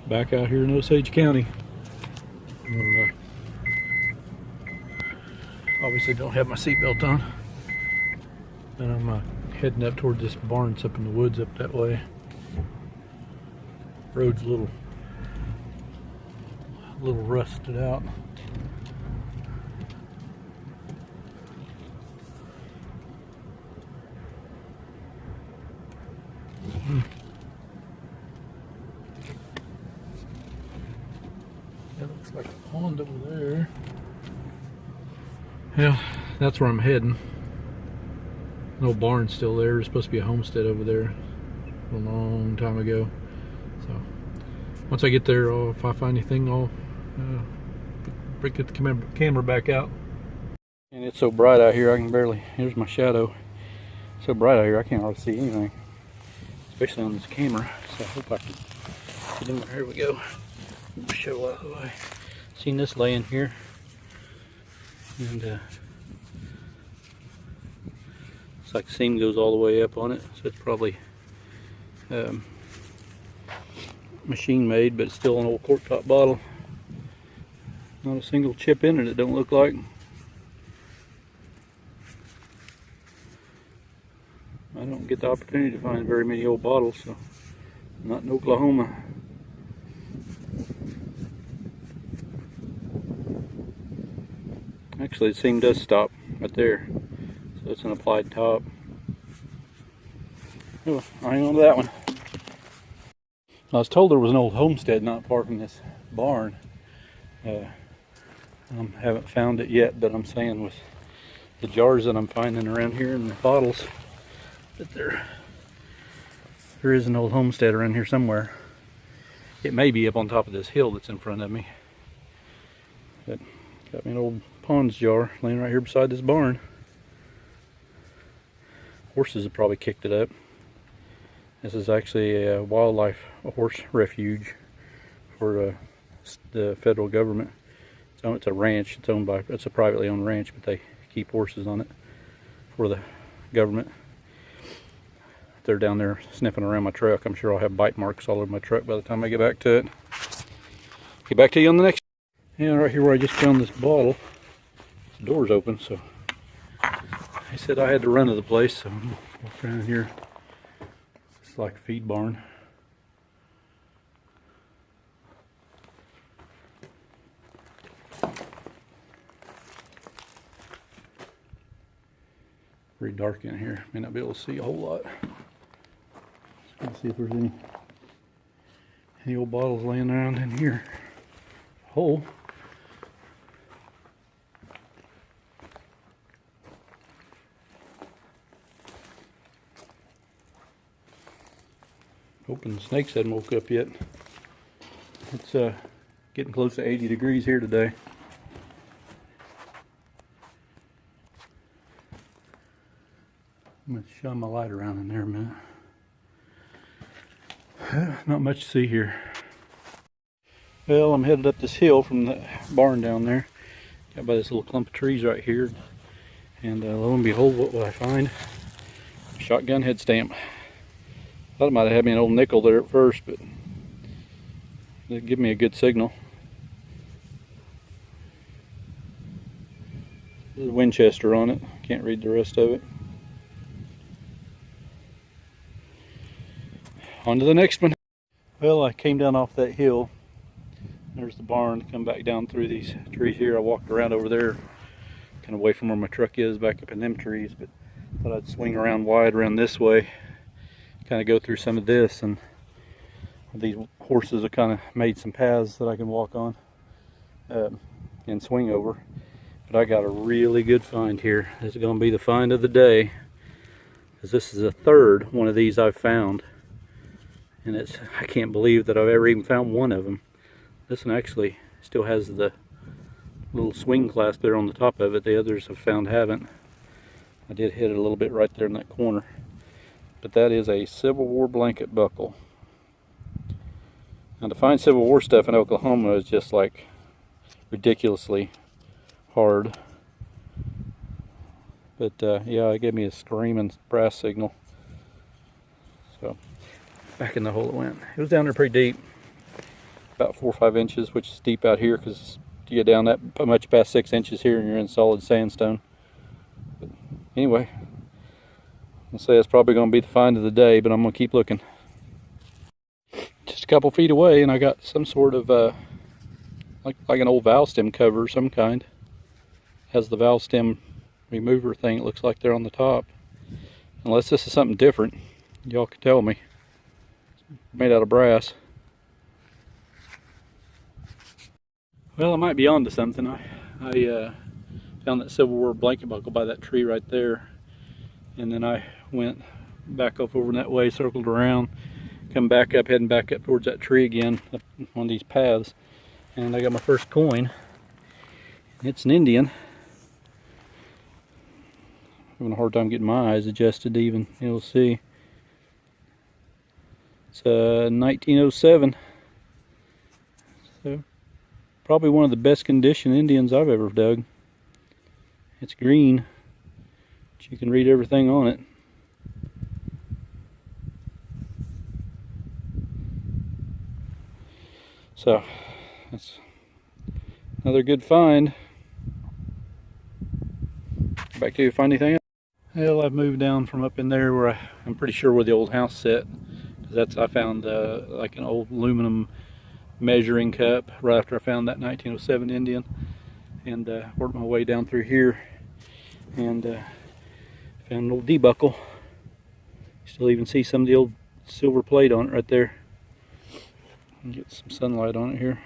Back out here in Osage County. Obviously don't have my seatbelt on. And I'm heading up toward this barn that's up in the woods up that way. Road's a little rusted out. That looks like a pond over there. Yeah, that's where I'm heading. No barn's still there. There's supposed to be a homestead over there a long time ago. So once I get there, if I find anything, I'll get the camera back out. And it's so bright out here, I can barely, here's my shadow. It's so bright out here, I can't hardly see anything, especially on this camera. So I hope I can get in there. Here we go. Show out of the way. Seen this laying here, and looks like the seam goes all the way up on it, so it's probably machine made, but it's still an old cork top bottle. Not a single chip in it, it don't look like. I don't get the opportunity to find very many old bottles, so not in Oklahoma. Actually, the seam does stop right there, so it's an applied top. Oh, I'll hang on to that one. I was told there was an old homestead not far from this barn. I haven't found it yet, but I'm saying with the jars that I'm finding around here and the bottles that there is an old homestead around here somewhere. It may be up on top of this hill that's in front of me. But got me an old Pond's jar laying right here beside this barn. Horses have probably kicked it up. This is actually a horse refuge for the federal government. So it's a ranch. It's a privately owned ranch, but they keep horses on it for the government. They're down there sniffing around my truck. I'm sure I'll have bite marks all over my truck by the time I get back to it. Get back to you on the next. Yeah, right here where I just found this bottle. The door's open, so I said I had to run to the place, so I'm gonna walk around here. It's like a feed barn. Pretty dark in here. May not be able to see a whole lot. Just gonna see if there's any old bottles laying around in here. Hole. Hoping the snakes hadn't woke up yet. It's getting close to 80 degrees here today. I'm going to shine my light around in there a minute. Not much to see here. Well, I'm headed up this hill from the barn down there. Got by this little clump of trees right here. And lo and behold, what will I find? Shotgun head stamp. Thought it might have had me an old nickel there at first, but it gave me a good signal. There's a Winchester on it. Can't read the rest of it. On to the next one. Well, I came down off that hill. There's the barn. Come back down through these trees here. I walked around over there, kind of away from where my truck is, back up in them trees, but thought I'd swing around wide around this way. Kind of go through some of this, and these horses have kind of made some paths that I can walk on and swing over. But I got a really good find here. This is going to be the find of the day, because this is the third one of these I've found, and I can't believe that I've ever even found one of them. This one actually still has the little swing clasp there on the top of it. The others I've found haven't. I did hit it a little bit right there in that corner. But that is a Civil War blanket buckle. Now to find Civil War stuff in Oklahoma is just like ridiculously hard. But yeah, it gave me a screaming brass signal. So back in the hole it went. It was down there pretty deep. about 4 or 5 inches, which is deep out here because you get down that much past 6 inches here and you're in solid sandstone. But anyway, I'll say it's probably going to be the find of the day, but I'm going to keep looking. Just a couple feet away, and I got some sort of like an old valve stem cover of some kind. Has the valve stem remover thing, it looks like they're on the top. Unless this is something different, y'all can tell me. It's made out of brass. Well, I might be onto something. I found that Civil War blanket buckle by that tree right there, and then I went back up over that way, circled around, come back up, heading back up towards that tree again, up on these paths, and I got my first coin. It's an Indian. Having a hard time getting my eyes adjusted to even be able to see. It's 1907. So probably one of the best condition Indians I've ever dug. It's green, but you can read everything on it. So that's another good find. Back to you, find anything else? Well, I've moved down from up in there where I'm pretty sure where the old house set. I found like an old aluminum measuring cup right after I found that 1907 Indian, and worked my way down through here and found an old D-buckle. Still even see some of the old silver plate on it right there. Get some sunlight on it here.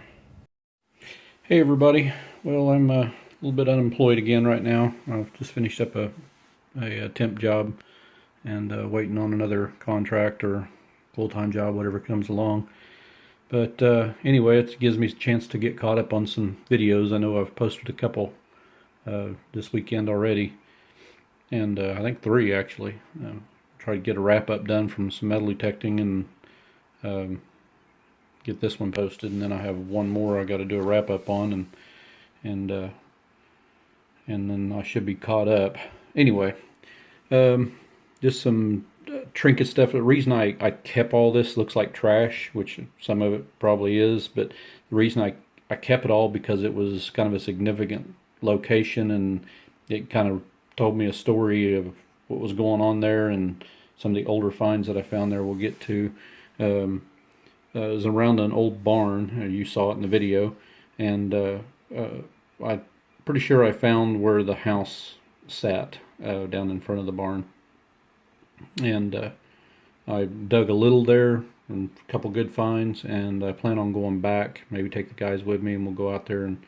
Hey everybody, well, I'm a little bit unemployed again right now. I've just finished up a temp job and waiting on another contract or full-time job, whatever comes along. But anyway, it gives me a chance to get caught up on some videos. I know I've posted a couple this weekend already, and I think 3 actually. Try to get a wrap-up done from some metal detecting and get this one posted, and then I have one more I got to do a wrap-up on, and then I should be caught up. Anyway, just some trinket stuff. The reason I kept all this looks like trash, which some of it probably is, but the reason I kept it all because it was kind of a significant location, and it kind of told me a story of what was going on there, and some of the older finds that I found there we'll get to. It was around an old barn. You saw it in the video, and I'm pretty sure I found where the house sat down in front of the barn, and I dug a little there and a couple good finds, and I plan on going back, maybe take the guys with me, and we'll go out there. And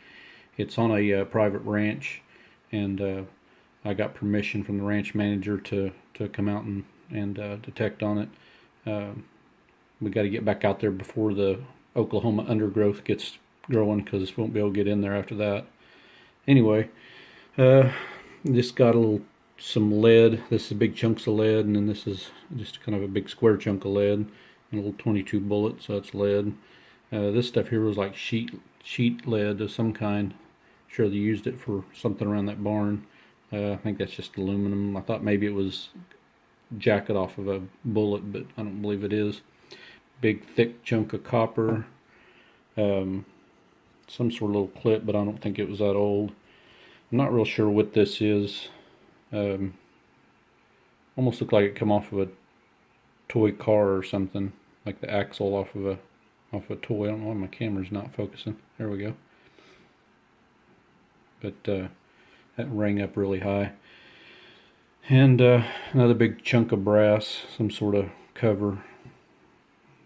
it's on a private ranch, and I got permission from the ranch manager to come out and detect on it. We got to get back out there before the Oklahoma undergrowth gets growing, because we won't be able to get in there after that. Anyway, just got some lead. This is big chunks of lead, and then this is just kind of a big square chunk of lead, and a little 22 bullet, so it's lead. This stuff here was like sheet lead of some kind. Sure they used it for something around that barn. I think that's just aluminum. I thought maybe it was jacket off of a bullet, but I don't believe it is. Big thick chunk of copper, some sort of little clip, but I don't think it was that old. I'm not real sure what this is. Almost looked like it come off of a toy car or something, like the axle off of a toy. I don't know why my camera's not focusing. There we go. But that rang up really high. And another big chunk of brass, some sort of cover,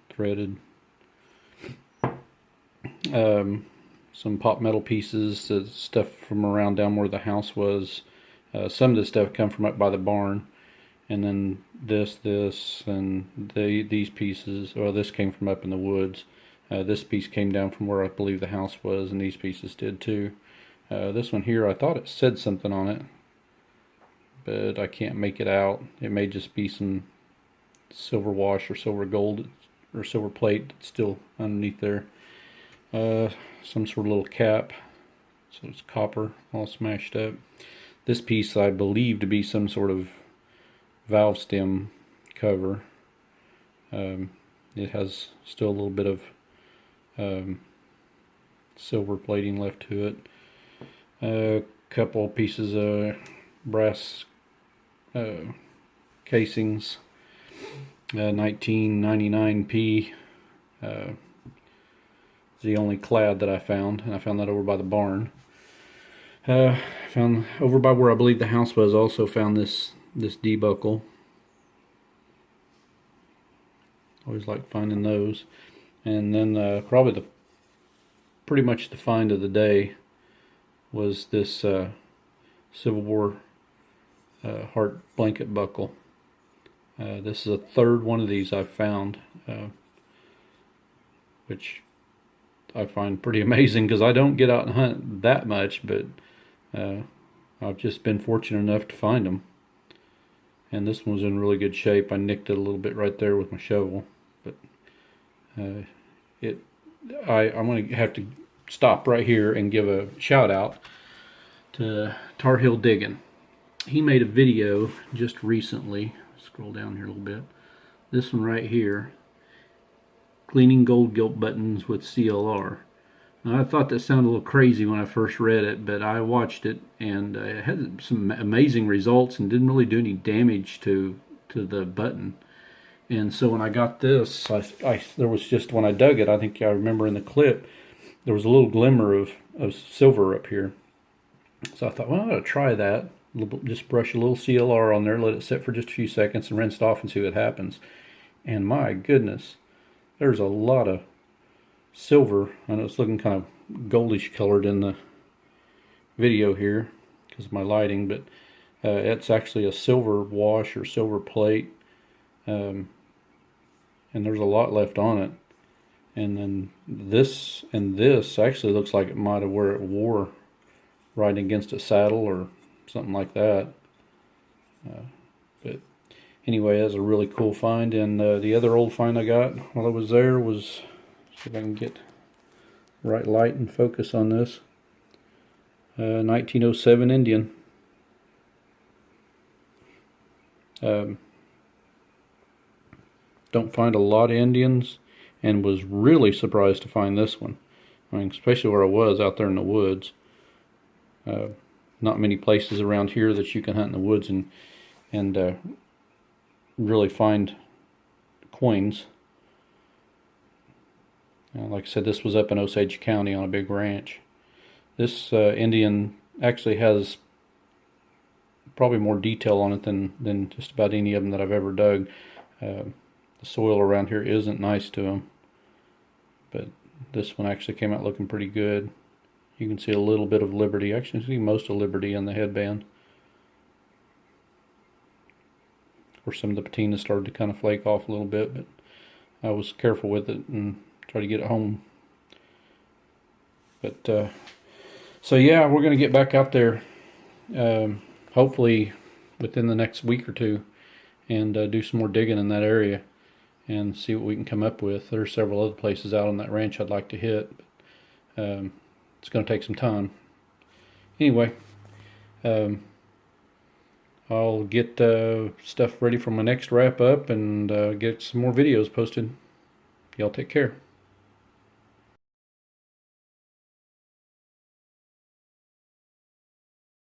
threaded. Some pop metal pieces, stuff from around down where the house was. Some of this stuff come from up by the barn, and then this, and these pieces. Well, this came from up in the woods. This piece came down from where I believe the house was, and these pieces did too. This one here, I thought it said something on it, but I can't make it out. It may just be some silver wash or silver gold or silver plate that's still underneath there. Some sort of little cap, so it's copper all smashed up. This piece I believe to be some sort of valve stem cover. It has still a little bit of silver plating left to it. A couple pieces of brass casings. 1999p is the only clad that I found, and I found that over by the barn. Found over by where I believe the house was, also found this D-buckle. Always like finding those. And then probably pretty much the find of the day was this Civil War heart blanket buckle. This is a third one of these I've found, which I find pretty amazing because I don't get out and hunt that much, but I've just been fortunate enough to find them. And this one was in really good shape. I nicked it a little bit right there with my shovel, but I'm going to have to stop right here and give a shout out to Tar Heel Digging. He made a video just recently. Scroll down here a little bit. This one right here, cleaning gold gilt buttons with CLR. Now, I thought that sounded a little crazy when I first read it, but I watched it and it had some amazing results and didn't really do any damage to the button. And so when I got this, there was just, when I dug it, I think I remember in the clip, there was a little glimmer of silver up here. So I thought, well, I ought to try that. Just brush a little CLR on there, let it sit for just a few seconds, and rinse it off and see what happens. And my goodness, there's a lot of silver. I know it's looking kind of goldish colored in the video here because of my lighting, but it's actually a silver wash or silver plate, and there's a lot left on it. And then this actually looks like it might have where it wore right against a saddle or something like that. But anyway, that's a really cool find. And the other old find I got while I was there was, see if I can get the right light and focus on this, 1907 Indian. Don't find a lot of Indians, and was really surprised to find this one. I mean, especially where I was out there in the woods. Not many places around here that you can hunt in the woods and really find coins. Like I said, this was up in Osage County on a big ranch. This Indian actually has probably more detail on it than just about any of them that I've ever dug. The soil around here isn't nice to them, but this one actually came out looking pretty good. You can see a little bit of Liberty. Actually, you can see most of Liberty on the headband. Of course, some of the patina started to kind of flake off a little bit, but I was careful with it and tried to get it home. But so yeah, we're going to get back out there, hopefully within the next week or two, and do some more digging in that area and see what we can come up with. There are several other places out on that ranch I'd like to hit, but it's going to take some time. Anyway, I'll get stuff ready for my next wrap up and get some more videos posted. Y'all take care.